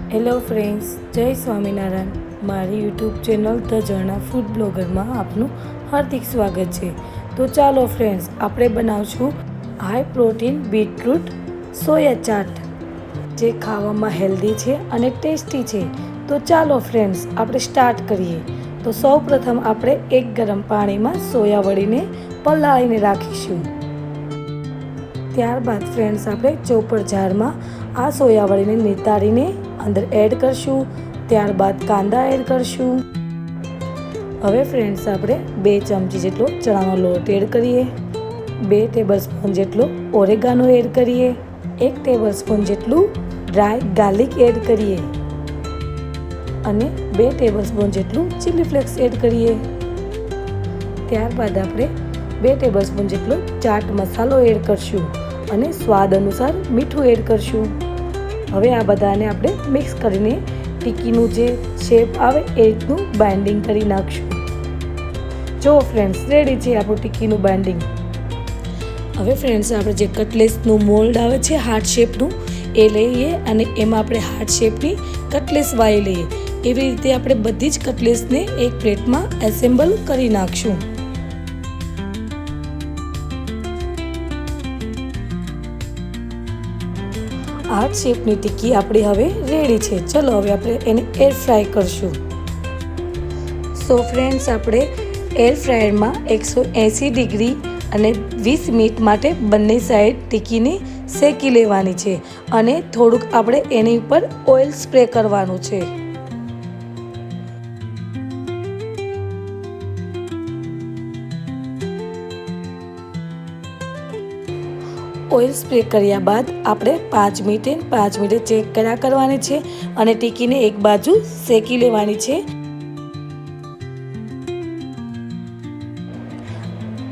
Hello friends, Jai Swaminarayan. મારી YouTube channel the Zarna food બ્લોગરમાં આપનું હાર્દિક સ્વાગત છે. તો ચાલો ફ્રેન્ડ્સ, આપણે બનાવશું high protein beetroot soya chaat, જે ખાવામાં હેલ્ધી છે અને ટેસ્ટી છે. તો ચાલો ફ્રેન્ડ્સ, આપણે સ્ટાર્ટ કરીએ. તો સૌપ્રથમ આપણે એક ગરમ પાણીમાં સોયા વડીને પલાળીને રાખીશું. ત્યારબાદ ફ્રેન્ડ્સ, આપણે ચોપર જારમાં આ સોયા વડીને નિતારીને અંદર એડ કરશું. ત્યારબાદ કાંદા એડ કરશું. હવે ફ્રેન્ડ્સ, આપણે 2 ચમચી જેટલો ચણાનો લોટ એડ કરીએ. 2 ટેબલસ્પૂન જેટલો ઓરેગાનો એડ કરીએ. 1 ટેબલસ્પૂન જેટલું ડ્રાય ગાર્લિક એડ કરીએ અને 2 ટેબલસ્પૂન જેટલું ચીલી ફ્લેક્સ એડ કરીએ. ત્યારબાદ આપણે 2 ટેબલસ્પૂન જેટલો ચાટ મસાલો એડ કરશું અને સ્વાદ અનુસાર મીઠું એડ કરશું. હવે આ બધાને આપણે મિક્સ કરીને ટિક્કીનું જે શેપ આવે એ રીતનું બાઇન્ડિંગ કરી નાખશું. જો ફ્રેન્ડ્સ, રેડી છે આપણું ટિક્કીનું બાઇન્ડિંગ. હવે ફ્રેન્ડ્સ, આપણે જે કટલેસનું મોલ્ડ આવે છે હાર્ટ શેપનું, એ લઈએ અને એમાં આપણે હાર્ટ શેપની કટલેસ વાળી લઈએ. એવી રીતે આપણે બધી જ કટલેસને એક પ્લેટમાં એસેમ્બલ કરી નાખશું. હાર્ટ શેપની ટિક્કી આપણી હવે રેડી છે. ચલો હવે આપણે એને એર ફ્રાય કરશું. સો ફ્રેન્ડ્સ, આપણે એર ફ્રાયરમાં 180 ડિગ્રી અને 20 મિનિટ માટે બંને સાઈડ ટિક્કીને શેકી લેવાની છે અને થોડુંક આપણે એની ઉપર ઓઇલ સ્પ્રે કરવાનું છે. ઓઇલ સ્પ્રે કર્યા બાદ આપણે 5 મિનિટે ચેક કર્યા કરવાની છે અને ટિક્કીને એક બાજુ શેકી લેવાની છે.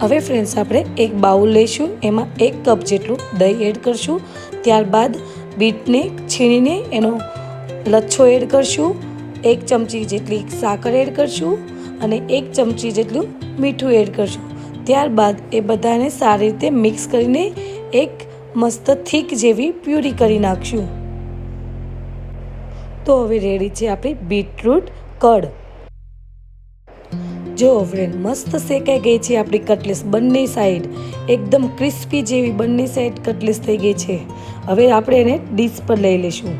હવે ફ્રેન્ડ્સ, આપણે એક બાઉલ લઈશું. એમાં 1 કપ જેટલું દહીં એડ કરશું. ત્યારબાદ બીટને છીણીને એનો લચ્છો એડ કરશું. 1 ચમચી જેટલી સાકર એડ કરશું અને 1 ચમચી જેટલું મીઠું એડ કરશું. ત્યારબાદ એ બધાને સારી રીતે મિક્સ કરીને એક મસ્ત થીક જેવી પ્યુરી કરી નાખશું. તો હવે રેડી છે આપણી બીટરૂટ કડ. જો ફ્રેન્ડ, મસ્ત શેકાઈ ગઈ છે આપણી કટલેસ. બંને સાઈડ એકદમ ક્રિસ્પી જેવી બંને સાઈડ કટલેસ થઈ ગઈ છે. હવે આપણે એને ડીશ પર લઈ લઈશું.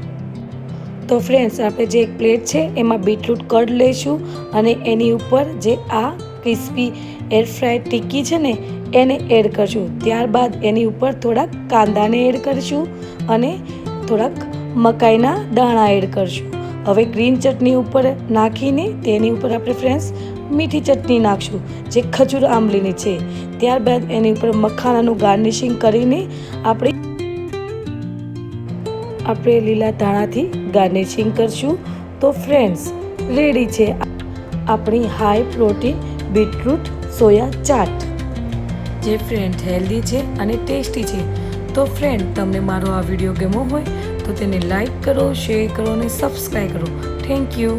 તો ફ્રેન્ડ્સ, આપણે જે એક પ્લેટ છે એમાં બીટરૂટ કડ લઈશું અને એની ઉપર જે આ ક્રિસ્પી એર ફ્રાય ટિક્કી છે ને એને એડ કરશું. ત્યારબાદ એની ઉપર થોડાક કાંદાને એડ કરીશું અને થોડાક મકાઈના દાણા એડ કરશું. હવે ગ્રીન ચટણી ઉપર નાખીને તેની ઉપર આપણે ફ્રેન્ડ્સ મીઠી ચટણી નાખશું, જે ખજૂર આંબલીની છે. ત્યારબાદ એની ઉપર મખાનાનું ગાર્નિશિંગ કરીને આપણે લીલા ધાણાથી ગાર્નિશિંગ કરશું. તો ફ્રેન્ડ્સ, રેડી છે આપણી high protein beetroot soya chaat, જે ફ્રેન્ડ હેલ્ધી છે અને ટેસ્ટી છે. તો ફ્રેન્ડ, તમને મારો આ વિડીયો ગમ્યો હોય તો તેને લાઈક કરો, શેર કરો અને સબસ્ક્રાઈબ કરો. Thank you.